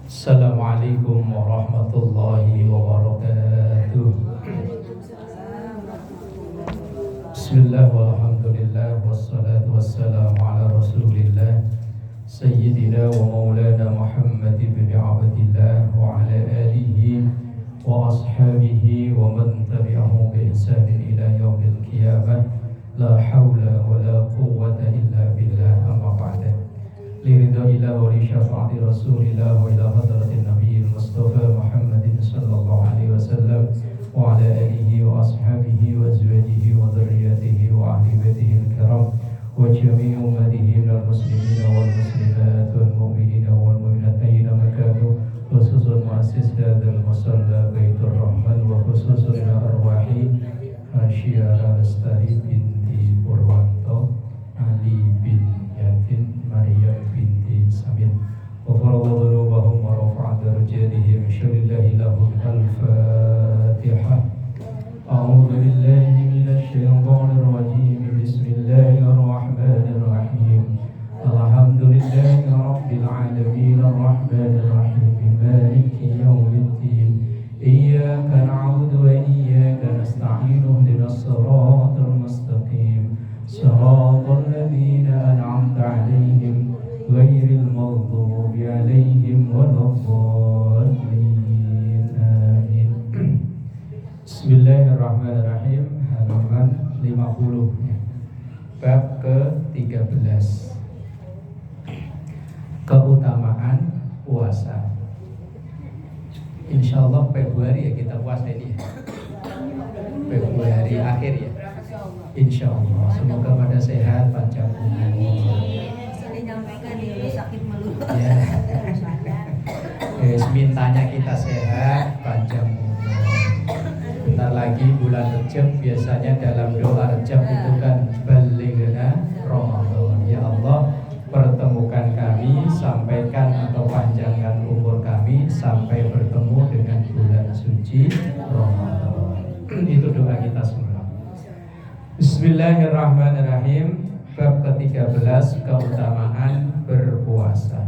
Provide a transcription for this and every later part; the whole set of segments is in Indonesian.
Assalamualaikum warahmatullahi wabarakatuh. Bismillah walhamdulillah wassalatu wassalamu ala rasulillah Sayyidina wa maulana Muhammad ibn Abdillah wa ala alihi wa ashabihi wa man tabi'ahu bi ihsanin ila yaumil qiyamah. La hawla wa la quwwata illa billah, amma ba'da. Liridha'illah wa li syafa'ati rasulillah wa ila hadratin nabiyil mustafa Muhammadin sallallahu alaihi wasallam wa ala alihi wa ashabihi wa azwajihi wa dhurriyyatihi wa ahli baitihi al-kiram wa jami'i ummatihi minal muslimina wal muslimat wal mu'minina wal mu'minat ayyina makanu, khususun muassis hadzal musalla Baitur Rahman wa khususun ila arwahi Hasyara Lestari binti Purwanto, Ali bin Yatin, Maria binti Samin, wa farallahu dhunubahum wa rafa'a darajatihim, syarillahi lahum. Al-Fatihah. A'udzu billahi minasy syaithanir rajim. Bismillahirrahmanirrahim. Alhamdulillahi rabbil alamin, arrahmanir rahim, maliki yaumiddin. Iyyaka na'budu wa iyyaka nasta'in, ihdinas siratal mustaqim, siratal ladzina an'amta 'alaihim ghairil maghdubi 'alaihim waladdallin. Amin. Bismillahirrahmanirrahim. Halaman 50. Bab ke-13. Keutamaan puasa. Insya Allah Februari ya kita puasa ini ya. Februari akhir ya. Insya Allah. Semoga pada sehat, panjang umur. Ya. Mintanya kita sehat, panjang umur. Bentar lagi bulan Rejab, biasanya dalam doa Rejab itu kan balighna Ramadan. Ya Allah, pertemukan kami, sampaikan atau panjangkan umur kami sampai bertemu dengan bulan suci Ramadan. Itu doa kita semua. Bismillahirrahmanirrahim. Bab ke-13, keutamaan berpuasa.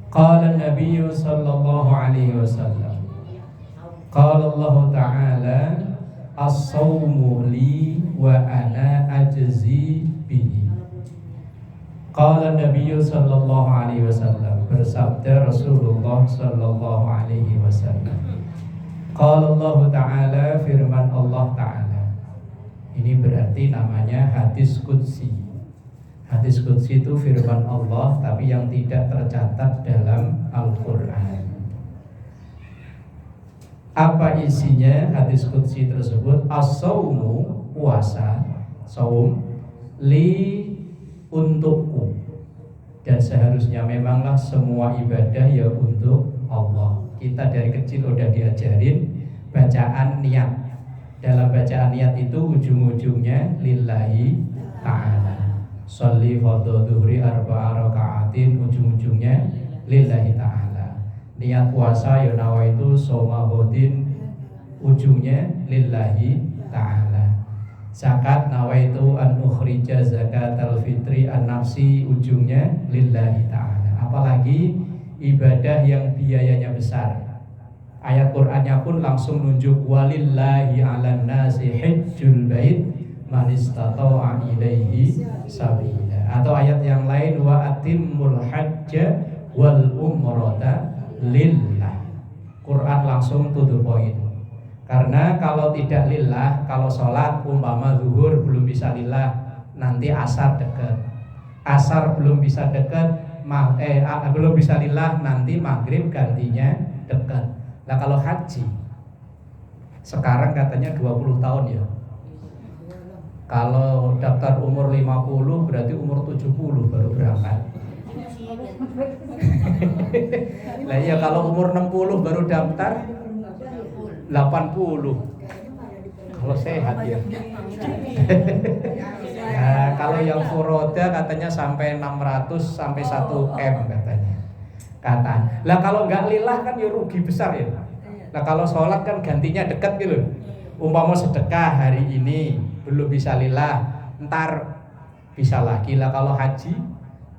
Qala Nabi sallallahu alaihi wasallam, qala Allah Ta'ala, as-sawmu li wa ana ajzi bihi. Qala Nabi sallallahu alaihi wasallam, bersabda Rasulullah sallallahu alaihi wasallam. Qala Allah Ta'ala, firman Allah Ta'ala. Ini berarti namanya hadis qudsi. Hadis qudsi itu firman Allah tapi yang tidak tercatat dalam Al-Qur'an. Apa isinya hadis qudsi tersebut? As-sawmu, puasa, saum, li, untukku. Dan seharusnya memanglah semua ibadah ya untuk Allah. Kita dari kecil udah diajarin bacaan niat. Dalam bacaan niat itu ujung-ujungnya lillahi ta'ala. Sholli fardhu dhuhri arba'a raka'atin, ujung-ujungnya lillahi ta'ala. Niat puasa ya nawaitu shoma ghadin, ujungnya lillahi ta'ala. Zakat nawaitu an ukhrija zakatal fitri an nafsi, ujungnya lillahi ta'ala. Apalagi ibadah yang biayanya besar. Ayat Qur'annya pun langsung nunjuk walillahi 'alan nasi hajjul bait man istata'a ilaihi sabila. Atau ayat yang lain wa atimmul hajja wal umrata lillah. Quran langsung to the point. Karena kalau tidak lillah, kalau sholat umpama zuhur belum bisa lillah, nanti asar dekat. Asar belum bisa dekat, belum bisa lillah, nanti maghrib gantinya dekat. Nah kalau haji sekarang katanya 20 tahun ya. Kalau daftar umur 50 berarti umur 70 baru berangkat. Nah ya kalau umur 60 baru daftar 80. Kalau sehat ya. Nah, kalau yang furoda katanya sampai 600 sampai 1 M katanya. Lah kalau nggak lillah kan ya rugi besar ya. Nah kalau sholat kan gantinya dekat gitu. Umpama sedekah hari ini belum bisa lillah, ntar bisa lagi. Lah kalau haji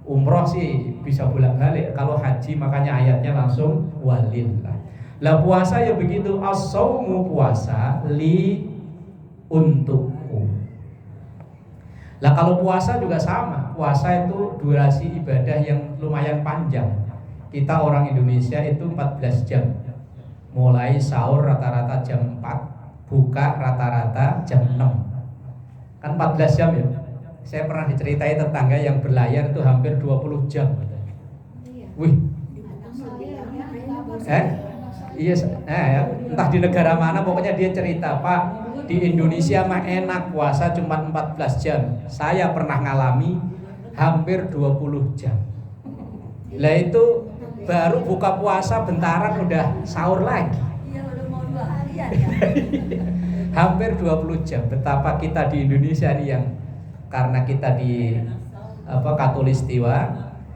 Umroh sih bisa bolak-balik, kalau haji makanya ayatnya langsung walillah. Lah puasa ya begitu, as-saumu puasa li untukku. Lah kalau puasa juga sama, puasa itu durasi ibadah yang lumayan panjang. Kita orang Indonesia itu 14 jam. Mulai sahur rata-rata jam 4, buka rata-rata jam 6. Kan 14 jam ya. Saya pernah diceritai tetangga yang berlayar itu hampir 20 jam. Wih. Iya, ya. Entah di negara mana pokoknya dia cerita, Pak, di Indonesia mah enak puasa cuma 14 jam. Saya pernah ngalami hampir 20 jam. Lah itu baru buka puasa bentaran udah sahur lagi. Iya, udah mau 2 hari ya. Hampir 20 jam. Betapa kita di Indonesia nih yang karena kita di Katulistiwa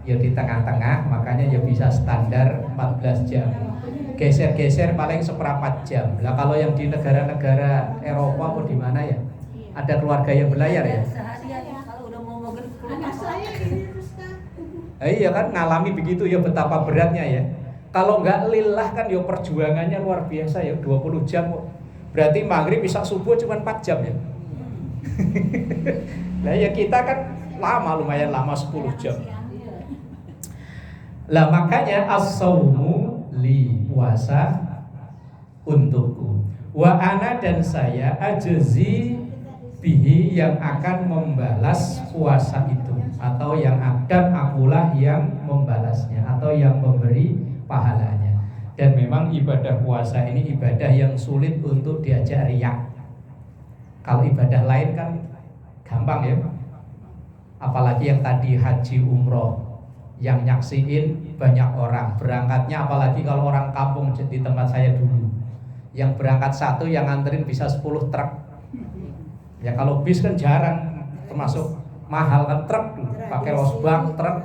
ya di tengah-tengah, makanya ya bisa standar 14 jam. Geser-geser paling seperempat jam. Lah kalau yang di negara-negara Eropa atau di mana ya? Ada keluarga yang berlayar ya? Seharian kalau udah mau maghrib pulang saya Iya kan, ngalami begitu ya, betapa beratnya ya. Kalau nggak lillah kan ya perjuangannya luar biasa ya, 20 jam. Berarti maghrib bisa subuh cuma 4 jam ya. Nah ya kita kan lama, lumayan lama 10 jam. Lah makanya as-saumu li, puasa untukku, wa ana, dan saya ajzi bihi, yang akan membalas puasa itu, atau yang akan akulah yang membalasnya atau yang memberi pahalanya. Dan memang ibadah puasa ini ibadah yang sulit untuk diajak riya. Kalau ibadah lain kan gampang ya, apalagi yang tadi haji umroh, yang nyaksiin banyak orang, berangkatnya apalagi kalau orang kampung di tempat saya dulu, yang berangkat satu yang nganterin bisa 10 truk. Ya kalau bis kan jarang, termasuk mahal kan, truk pakai losbak truk,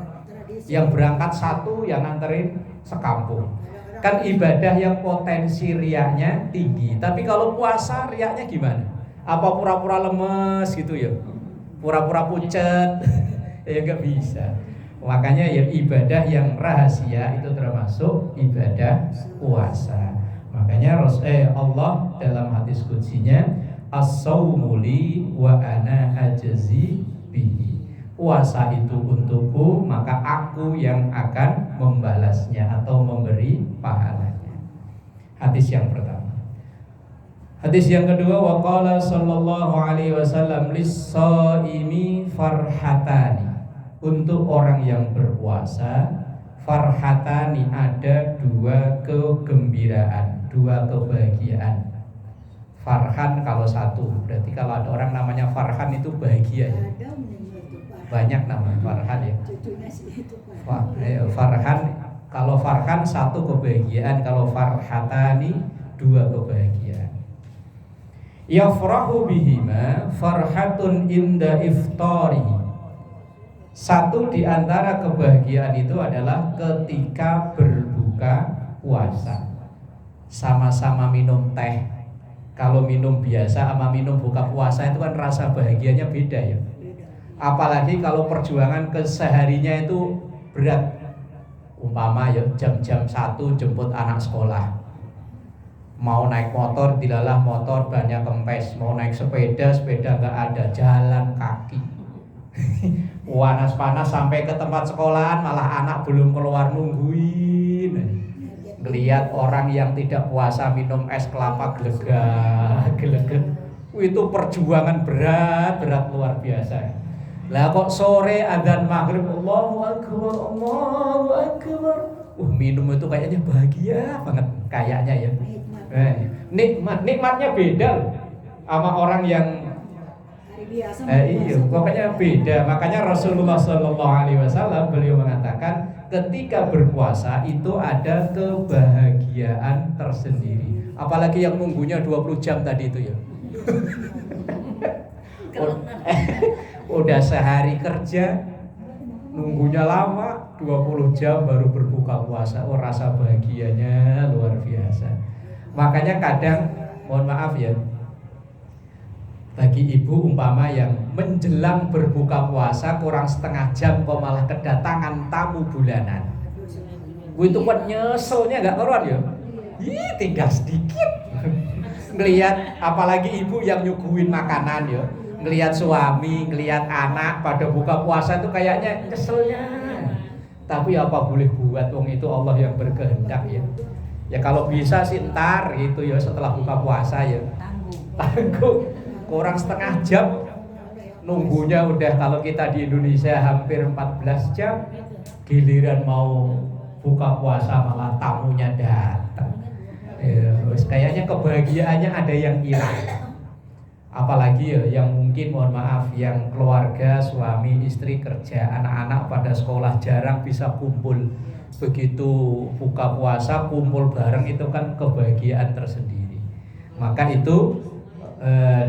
yang berangkat satu yang nganterin sekampung. Kan ibadah yang potensi riyanya tinggi. Tapi kalau puasa riyanya gimana? Apa pura-pura lemes gitu ya, pura-pura pucet? Ya nggak bisa. Makanya ya ibadah yang rahasia itu termasuk ibadah puasa. Makanya Allah dalam hadis qudsinya, as-saumu li wa ana ajzi bihi. Puasa itu untukku, maka aku yang akan membalasnya atau memberi pahalanya. Hadis yang pertama. Hadis yang kedua, wa qala sallallahu alaihi wasallam lis-shaimi farhatani. Untuk orang yang berpuasa, farhatani, ada 2 kegembiraan, 2 kebahagiaan. Farhan kalau satu, berarti kalau ada orang namanya Farhan itu bahagia ya. Banyak nama Farhan ya. Farhan, kalau Farhan 1 kebahagiaan, kalau farhatani 2 kebahagiaan. Yafrahu bihima farhatun inda iftarihi. 1 di antara kebahagiaan itu adalah ketika berbuka puasa. Sama-sama minum teh. Kalau minum biasa sama minum buka puasa itu kan rasa bahagianya beda ya. Apalagi kalau perjuangan keseharinya itu berat. Umpama ya jam-jam 1 jemput anak sekolah, mau naik motor dilalah motor banyak kempes, mau naik sepeda nggak ada, jalan kaki. Panas-panas sampai ke tempat sekolahan malah anak belum keluar nungguin. Lihat orang yang tidak puasa minum es kelapa geleget. Itu perjuangan berat luar biasa. Lah kok sore adzan maghrib Allahu akbar. Minum itu kayaknya bahagia banget kayaknya ya. Nikmatnya beda loh sama orang yang iya, pokoknya beda. Makanya Rasulullah SAW beliau mengatakan ketika berpuasa itu ada kebahagiaan tersendiri. Apalagi yang nunggunya 20 jam tadi itu ya. Udah sehari kerja nunggunya lama, 20 jam baru berbuka puasa. Oh, rasa bahagianya luar biasa. Makanya kadang, mohon maaf ya, Bagi ibu umpama yang menjelang berbuka puasa kurang setengah jam kok malah kedatangan tamu bulanan, itu kan nyeselnya nggak karuan ya. Tinggal sedikit ngelihat, apalagi ibu yang nyuguhin makanan ya, ngelihat suami, ngelihat anak pada buka puasa itu kayaknya nyeselnya. Tapi apa boleh buat, wong itu Allah yang berkehendak ya. Ya kalau bisa sih ntar gitu ya, setelah buka puasa ya tanggung kurang setengah jam nunggunya udah, kalau kita di Indonesia hampir 14 jam, giliran mau buka puasa malah tamunya datang. Kayaknya kebahagiaannya ada yang hilang. Apalagi ya yang mungkin mohon maaf yang keluarga suami istri kerja, anak-anak pada sekolah jarang bisa kumpul. Begitu buka puasa kumpul bareng itu kan kebahagiaan tersendiri. Maka itu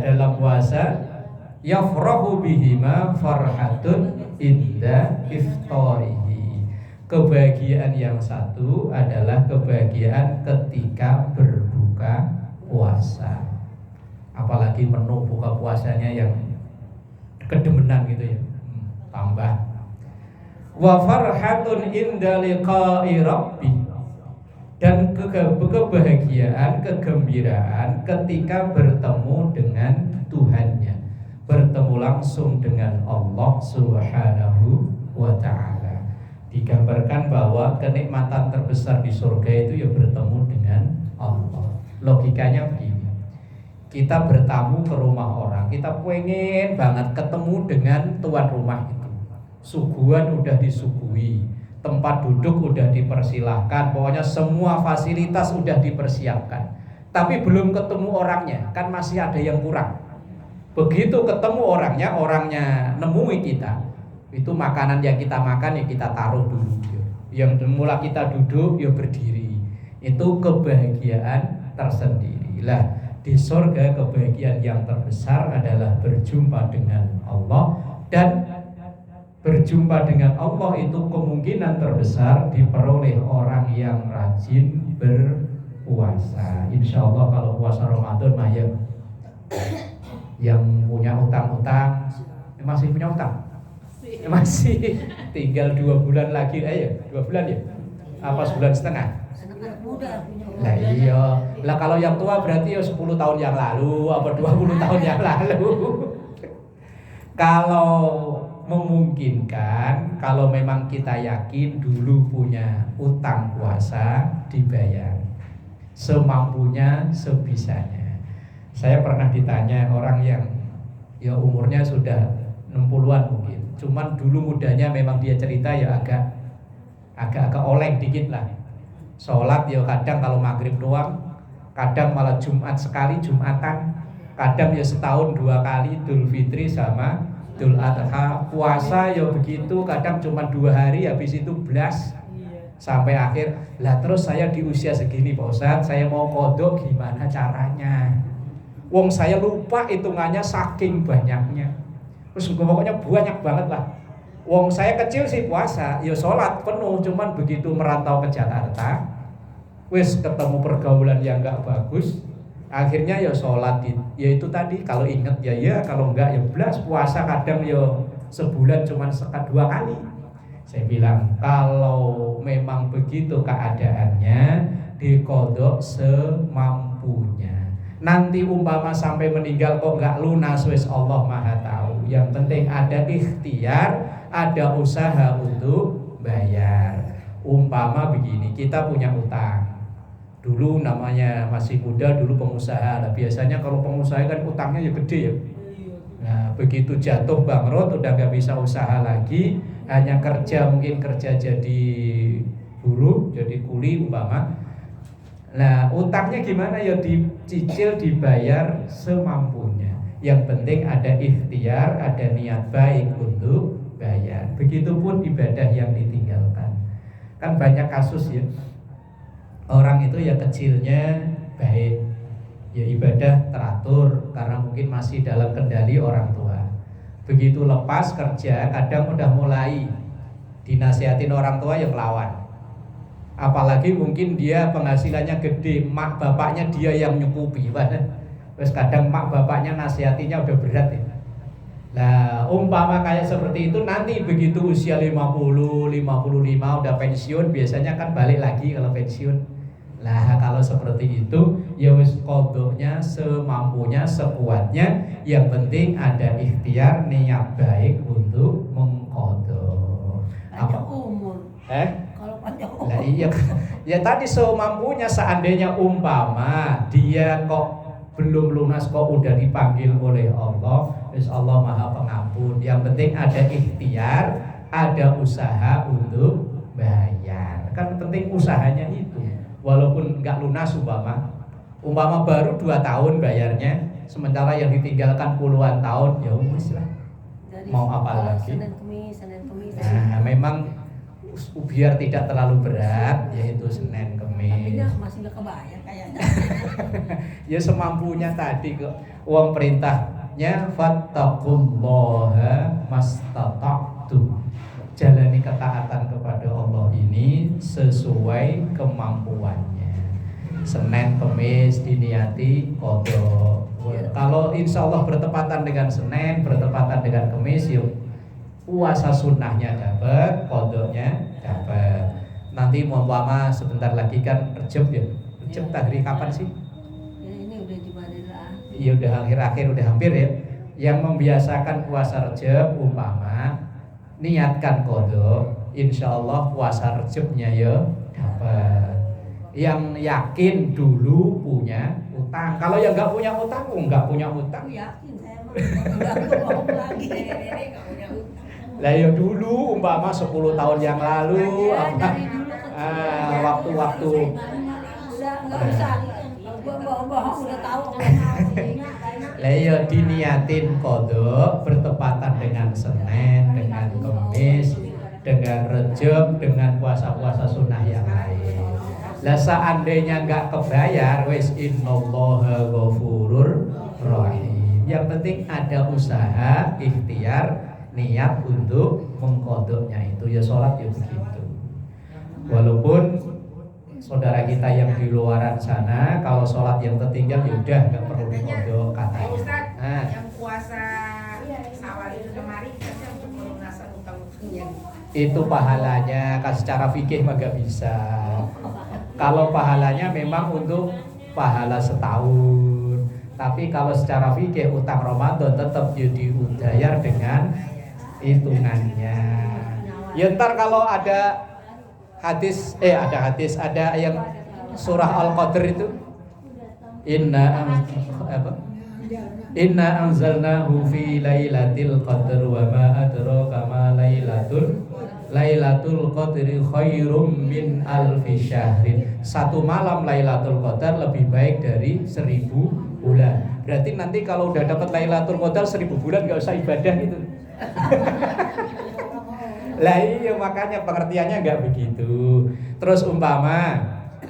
dalam puasa yafrahu bihima farhatun inda iftarihi. Kebahagiaan yang satu adalah kebahagiaan ketika berbuka puasa. Apalagi menu buka puasanya yang kedemenan gitu ya. Tambah wa farhatun inda liqa'i rabbi, dan kebahagiaan, kegembiraan ketika bertemu dengan Tuhannya, bertemu langsung dengan Allah Subhanahu wa ta'ala. Digambarkan bahwa kenikmatan terbesar di surga itu ya bertemu dengan Allah. Logikanya begini, kita bertamu ke rumah orang, kita pengen banget ketemu dengan tuan rumah itu. Suguhan udah disuguhi, tempat duduk udah dipersilahkan, pokoknya semua fasilitas udah dipersiapkan. Tapi belum ketemu orangnya, kan masih ada yang kurang. Begitu ketemu orangnya nemui kita, itu makanan yang kita makan ya kita taruh dulu. Yang mulai kita duduk ya berdiri. Itu kebahagiaan tersendiri. Lah, di surga kebahagiaan yang terbesar adalah berjumpa dengan Allah, dan berjumpa dengan Allah itu kemungkinan terbesar diperoleh orang yang rajin berpuasa. Insya Allah kalau puasa Ramadan mah ya, yang punya utang-utang masih punya utang, masih tinggal 2 bulan lagi, 2 bulan ya? Apa sebulan setengah? Lah iya, lah kalau yang tua berarti ya 10 tahun yang lalu, apa 20 tahun yang lalu. Kalau memungkinkan, kalau memang kita yakin dulu punya utang puasa, dibayar semampunya, sebisanya. Saya pernah ditanya orang yang ya umurnya sudah 60-an mungkin, cuman dulu mudanya memang dia cerita ya agak oleng dikit lah. Sholat ya kadang kalau maghrib doang, kadang malah Jumat sekali Jumatan, kadang ya setahun 2 kali Idul Fitri sama Idul Adha. Puasa ya begitu, kadang cuma 2 hari habis itu blas sampai akhir. Lah terus saya di usia segini Pak Ustadz, saya mau kodok gimana caranya? Wong saya lupa hitungannya saking banyaknya. Terus pokoknya banyak banget lah. Wong saya kecil sih puasa, ya sholat penuh, cuman begitu merantau ke Jakarta, wis ketemu pergaulan yang gak bagus, akhirnya ya sholat, ya itu tadi, kalau inget ya, kalau enggak ya belas. Puasa kadang ya sebulan cuman 2 kali. Saya bilang kalau memang begitu keadaannya, dikodok semampunya. Nanti umpama sampai meninggal kok enggak lunas, wis Allah Maha tahu. Yang penting ada ikhtiar, ada usaha untuk bayar. Umpama begini, kita punya utang. Dulu namanya masih muda, dulu pengusaha. Nah, biasanya kalau pengusaha kan utangnya ya gede ya. Nah, begitu jatuh bangkrut udah gak bisa usaha lagi, hanya kerja, mungkin kerja jadi buruh, jadi kuli umpama. Nah, utangnya gimana ya, dicicil, dibayar semampunya. Yang penting ada ikhtiar, ada niat baik untuk bayar. Begitupun ibadah yang ditinggalkan. Kan banyak kasus ya, orang itu ya kecilnya baik, ya ibadah teratur karena mungkin masih dalam kendali orang tua. Begitu lepas kerja, kadang udah mulai dinasihatin orang tua ya melawan. Apalagi mungkin dia penghasilannya gede, mak bapaknya dia yang nyukupi, Terus kadang mak bapaknya nasihatinya udah berat ya. Nah, umpama kayak seperti itu nanti begitu usia 50, 55 udah pensiun, biasanya kan balik lagi kalau pensiun. Nah, kalau seperti itu ya wis qodoknya semampunya, sekuatnya. Yang penting ada ikhtiar niat baik untuk mengqodok. Panjang umur. Kalau panjang umur. Nah, iya. Ya tadi semampunya, seandainya umpama dia kok belum lunas kok udah dipanggil oleh Allah, terus Allah Maha Pengampun. Yang penting ada ikhtiar, ada usaha untuk bayar. Kan penting usahanya itu. Walaupun nggak lunas umpama baru 2 tahun bayarnya, sementara yang ditinggalkan puluhan tahun, ya wis lah. Mau apa lagi? Senin Kemis. Nah, memang biar tidak terlalu berat, yaitu Senin Kemis. Tapi masih nggak kebayang kayaknya. Ya semampunya tadi kok. Uang perintahnya fattaqullaha mastata'tum. Jalani ketaatan kepada Allah ini sesuai kemampuannya. Senin Kemis diniati qodok. Kalau insya Allah bertepatan dengan Senin, bertepatan dengan Kemis, yuk puasa sunnahnya dapat, qodoknya dapat. Nanti umpama sebentar lagi kan Rejab ya. Rejab hari kapan sih? Ya ini udah di Madinah. Iya udah akhir-akhir, udah hampir ya. Yang membiasakan puasa Rejab umpama niatkan qodok, insya Allah puasa Rejabnya ya dapat. Yang yakin dulu punya utang. Kalau yang nggak punya utang, nggak punya utang. Aku yakin saya mah nggak bohong lagi. Nggak punya utang. Lah ya dulu umpama 10 tahun yang lalu Dari dulu waktu-waktu udah nggak usah. Gua bohong udah tahu. lah ya diniatin qodok bertepatan dengan Senin, dengan Kemis, dengan Rejab, dengan puasa-puasa sunnah yang lain. Lah seandainya nggak kebayar, wis innallaha ghafurur rahim. Yang penting ada usaha, ikhtiar, niat untuk mengqodoknya itu. Ya sholat ya begitu. Walaupun saudara kita yang di luaran sana kalau sholat yang tertinggal ya udah nggak perlu diqodok katanya. Nah, yang puasa Syawal itu kemarin kan untuk pelunasan utang-utangnya. Itu pahalanya kan secara fikih mah gak bisa. Kalau pahalanya memang untuk pahala setahun. Tapi kalau secara fikih utang Ramadan tetap jadi dibayar dengan hitungannya. Ya ntar kalau ada hadis ada yang surah Al-Qadr itu Inna anzalnahu fi lailatul qadr wa ma adraka ma lailatul qadri khairum min alfi syahrin. Satu malam Lailatul Qadar lebih baik dari 1000 bulan. Berarti nanti kalau udah dapat Lailatul Qadar 1000 bulan nggak usah ibadah gitu. Lah iya makanya pengertiannya nggak begitu. Terus umpama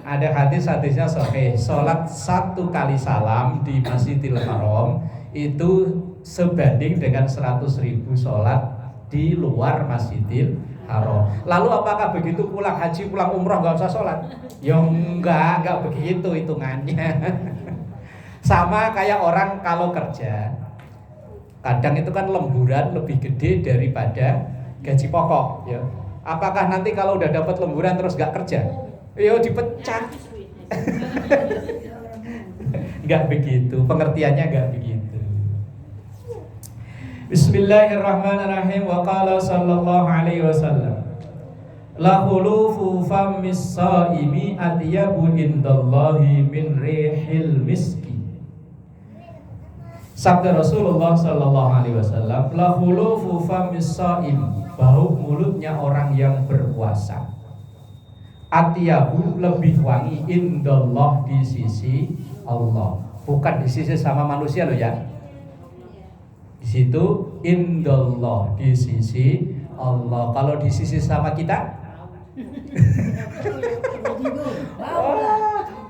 ada hadisnya sahih, sholat 1 kali salam di Masjidil Haram itu sebanding dengan 100.000 sholat di luar Masjidil Haram. Lalu apakah begitu pulang haji, pulang umroh nggak usah sholat? Ya enggak begitu hitungannya. Sama kayak orang kalau kerja, kadang itu kan lemburan lebih gede daripada gaji pokok. Ya. Apakah nanti kalau udah dapat lemburan terus nggak kerja? Ya dipecat. Nggak begitu, pengertiannya nggak begitu. Bismillahirrahmanirrahim. Wa qala sallallahu alaihi wasallam la khulufu famis saimi atyabu indallahi min rihil miski. Sabda Rasulullah sallallahu alaihi wasallam, la khulufu famis saim, bau mulutnya orang yang berpuasa, atyabu lebih wangi indallah di sisi Allah, bukan di sisi sama manusia loh ya. Di situ indallah di sisi Allah. Kalau di sisi sama kita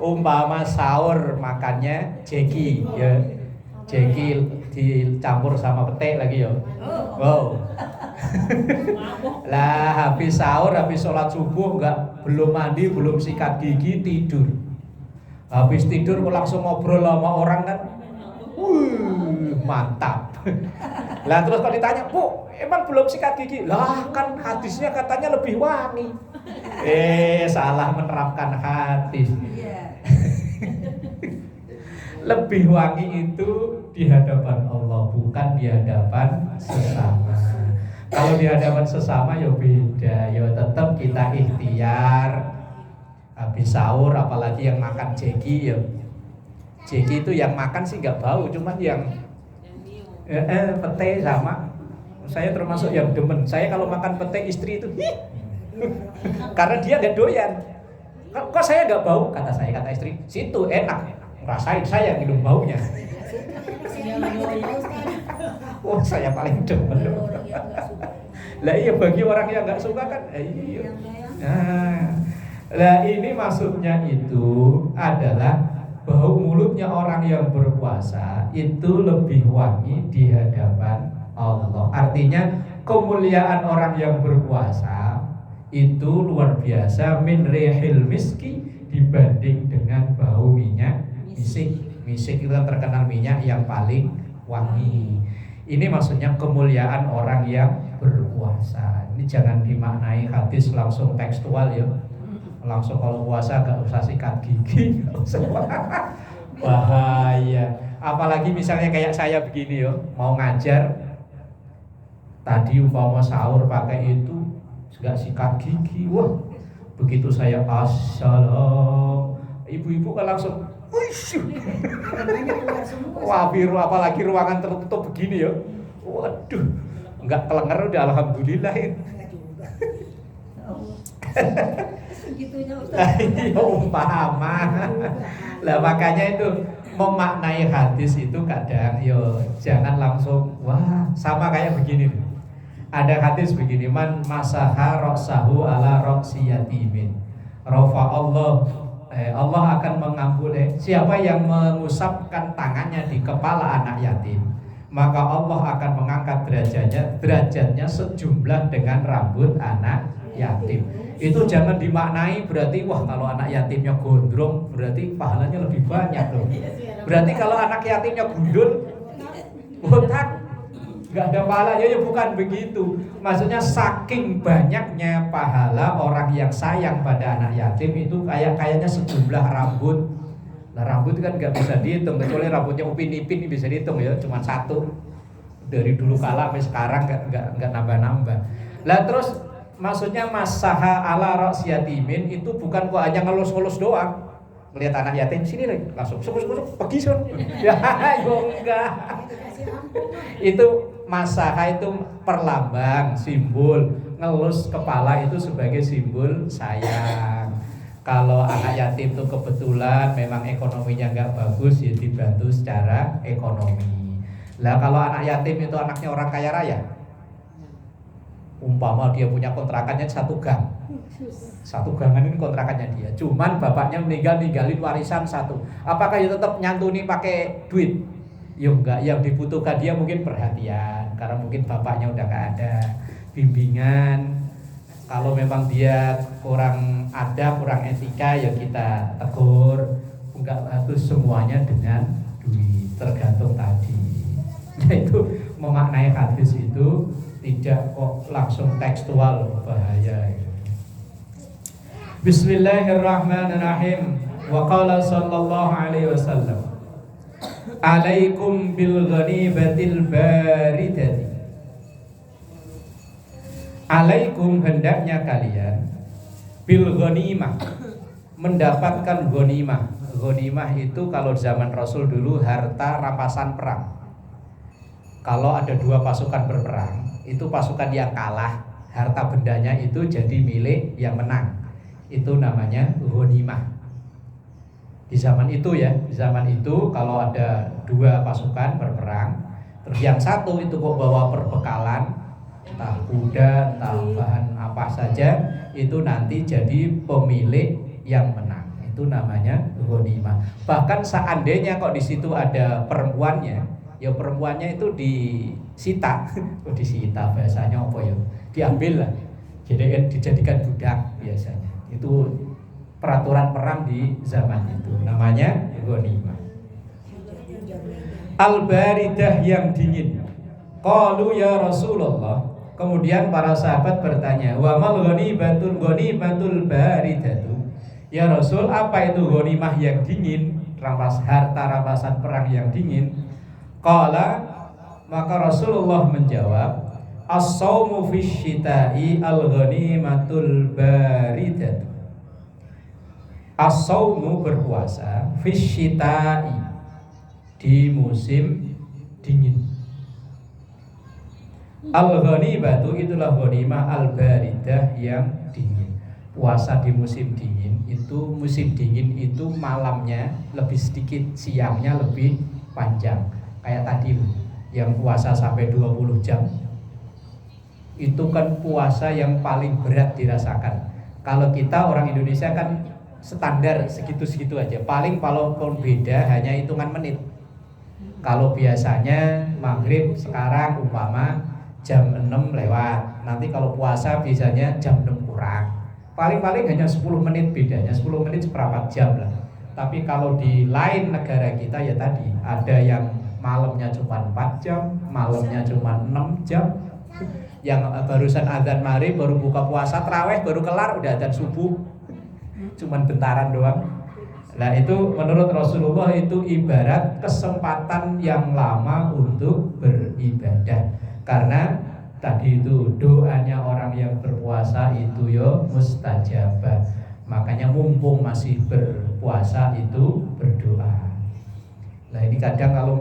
umpama sahur makannya jeki ya. Jeki dicampur sama pete lagi ya. Wow. Lah habis sahur, habis sholat subuh belum mandi, belum sikat gigi, tidur. Habis tidur langsung ngobrol sama orang kan. Mantap. Lah terus kalau ditanya, Bu, emang belum sikat gigi? Lah kan hadisnya katanya lebih wangi. Salah menerapkan hadis. Iya. Lebih wangi itu di hadapan Allah, bukan di hadapan sesama. Kalau di hadapan sesama ya beda, ya tetap kita ikhtiar. Habis sahur, apalagi yang makan jeki ya. Jeki itu yang makan sih nggak bau, cuman yang pete sama. Saya termasuk yang demen. Saya kalau makan pete istri itu, karena dia nggak doyan. Kok saya nggak bau? Kata istri, situ enak. Rasain saya minum baunya. Oh saya paling demen. Lah iya bagi orang yang nggak suka kan, iya. Lah ini maksudnya itu adalah bau mulutnya orang yang berpuasa itu lebih wangi di hadapan Allah. Artinya kemuliaan orang yang berpuasa itu luar biasa min rihil miski dibanding dengan bau minyak misik. Misik itu kan terkenal minyak yang paling wangi. Ini maksudnya kemuliaan orang yang berpuasa. Ini jangan dimaknai hadis langsung tekstual ya. Langsung kalau puasa gak usah sikat gigi, gak usah. Bahaya. Apalagi misalnya kayak saya begini ya, mau ngajar. Tadi umpama sahur pakai itu gak sikat gigi. Wah, begitu saya assalam, ibu-ibu kan langsung wah biru, apalagi ruangan tertutup begini ya. Waduh, nggak kelenger udah alhamdulillah ya. Iya umpama. Lah makanya itu memaknai hadis itu kadang yo jangan langsung wah sama kayak begini. Ada hadis begini, man masaha ra'sahu ala ra'si yatimin. Allah akan mengampuni siapa yang mengusapkan tangannya di kepala anak yatim, maka Allah akan mengangkat derajatnya sejumlah dengan rambut anak yatim. Itu jangan dimaknai berarti wah kalau anak yatimnya gondrong berarti pahalanya lebih banyak loh. Berarti kalau anak yatimnya gundul botak nggak ada pahalanya, ya bukan begitu. Maksudnya saking banyaknya pahala orang yang sayang pada anak yatim itu kayaknya sejumlah rambut. Nah rambut kan nggak bisa dihitung, kecuali rambutnya Upin Ipin bisa dihitung ya, cuma satu. Dari dulu kala sampai sekarang nggak nambah-nambah. Lah terus maksudnya masaha ala ra'si yatimin itu bukan kok hanya ngelus-ngelus doang. Melihat anak yatim sini lagi langsung susuk pergi son. Ya yo enggak. Itu masaha itu perlambang, simbol. Ngelus kepala itu sebagai simbol sayang. Kalau anak yatim itu kebetulan memang ekonominya nggak bagus, ya dibantu secara ekonomi. Lah kalau anak yatim itu anaknya orang kaya raya, umpama dia punya kontrakannya satu gangan ini kontrakannya dia, cuman bapaknya ninggalin warisan satu, apakah dia tetap nyantuni pakai duit? Ya enggak, yang dibutuhkan dia mungkin perhatian, karena mungkin bapaknya udah gak ada, bimbingan. Kalau memang dia kurang etika ya kita tegur. Enggak harus semuanya dengan duit, tergantung tadi. Nah itu memaknai hadis itu tidak kok langsung tekstual, bahaya. Bismillahirrahmanirrahim. Wa qala sallallahu alaihi wasallam, alaikum bil ghanibatil baridati. Alaikum hendaknya kalian bil ghanimah, mendapatkan ghanimah. Ghanimah itu kalau zaman Rasul dulu harta rampasan perang. Kalau ada dua pasukan berperang, itu pasukan yang kalah, harta bendanya itu jadi milik yang menang. Itu namanya ghanimah. Di zaman itu ya, di zaman itu kalau ada dua pasukan berperang, terus yang satu itu kok bawa perbekalan, entah kuda, entah bahan apa saja, itu nanti jadi pemilik yang menang. Itu namanya ghanimah. Bahkan seandainya kok di situ ada perempuannya, ya perempuannya itu disita, disita bahasanya apa ya? Diambil lah, jadi dijadikan budak biasanya. Itu peraturan perang di zaman itu, namanya ghanimah. Al-baridah yang dingin. Qalu ya Rasulullah. Kemudian para sahabat bertanya, wa mal ghanimatul baridatu. Ya Rasul, apa itu ghanimah yang dingin? Harta rampasan perang yang dingin. Qala, maka Rasulullah menjawab, as-saumu fisyita'i al-ghanimatul baridatu. As-saumu berpuasa fisyita'i di musim dingin. Al-ghanimatu itulah ghanimah al-baridah yang dingin. Puasa di musim dingin itu, musim dingin itu malamnya lebih sedikit, siangnya lebih panjang. Kayak tadi yang puasa sampai 20 jam. Itu kan puasa yang paling berat dirasakan. Kalau kita orang Indonesia kan standar segitu-segitu aja. Paling kalau beda hanya hitungan menit. Kalau biasanya maghrib sekarang umpama jam 6 lewat. Nanti kalau puasa biasanya jam 6 kurang. Paling-paling hanya 10 menit bedanya. 10 menit seperempat jam lah. Tapi kalau di lain negara kita ya tadi, ada yang malamnya cuma 4 jam, malamnya cuma 6 jam. Yang barusan azan maghrib, baru buka puasa, tarawih baru kelar, udah azan subuh. Cuman bentaran doang. Nah itu menurut Rasulullah itu ibarat kesempatan yang lama untuk beribadah. Karena tadi itu doanya orang yang berpuasa itu yo mustajabah. Makanya mumpung masih berpuasa itu berdoa. Nah ini kadang kalau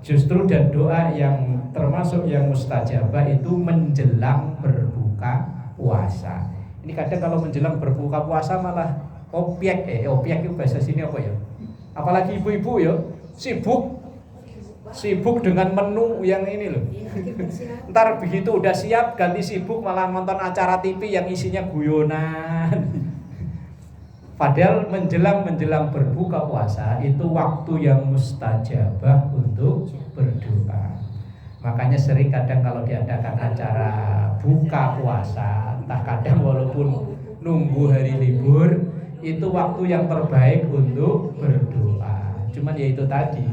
justru dan doa yang termasuk yang mustajabah itu menjelang berbuka puasa. Ini kadang kalau menjelang berbuka puasa malah obyek itu bahasa sini apa ya? Apalagi ibu-ibu ya sibuk dengan menu yang ini loh. Ntar begitu udah siap ganti sibuk malah nonton acara TV yang isinya guyonan. Padahal menjelang berbuka puasa itu waktu yang mustajabah untuk berdoa. Makanya sering kadang kalau diadakan acara buka puasa, entah kadang walaupun nunggu hari libur, itu waktu yang terbaik untuk berdoa. Cuman ya itu tadi,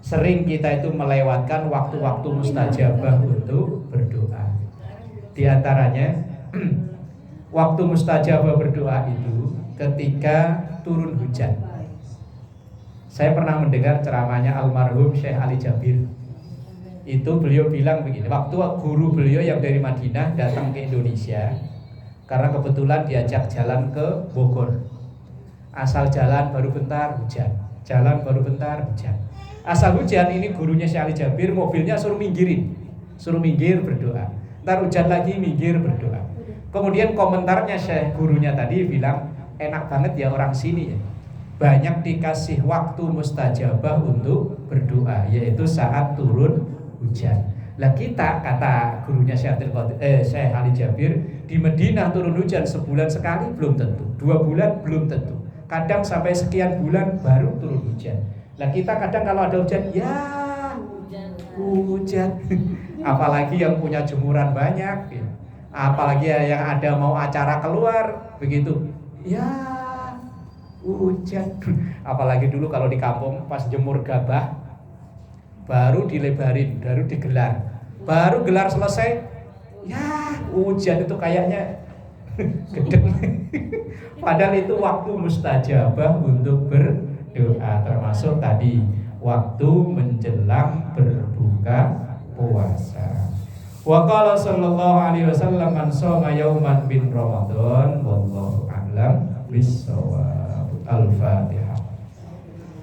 sering kita itu melewatkan waktu-waktu mustajabah untuk berdoa. Di antaranya waktu mustajabah berdoa itu ketika turun hujan. Saya pernah mendengar ceramahnya almarhum Syekh Ali Jabir. Itu beliau bilang begini, waktu guru beliau yang dari Madinah datang ke Indonesia, karena kebetulan diajak jalan ke Bogor. Asal jalan baru bentar hujan, jalan baru bentar hujan. Asal hujan ini gurunya Syekh Ali Jabir, mobilnya suruh minggir berdoa. Ntar hujan lagi minggir berdoa. Kemudian komentarnya Syekh gurunya tadi bilang, enak banget ya orang sini ya, banyak dikasih waktu mustajabah untuk berdoa, yaitu saat turun hujan. Lah kita, kata gurunya Syekh Ali Jabir, di Madinah turun hujan sebulan sekali belum tentu, 2 bulan belum tentu, kadang sampai sekian bulan baru turun hujan. Lah kita kadang kalau ada hujan, ya hujan. Apalagi yang punya jemuran banyak ya. Apalagi yang ada mau acara keluar begitu, ya hujan. Apalagi dulu kalau di kampung pas jemur gabah baru dilebarin, baru digelar, baru gelar selesai, ya hujan itu kayaknya gedeng. Padahal itu waktu mustajabah untuk berdoa, termasuk tadi waktu menjelang berbuka puasa. Wa qala sallallahu alaihi wasallam man shoma yauman bin Ramadan wallahu a'lam bis-shawab. Al-Fatihah.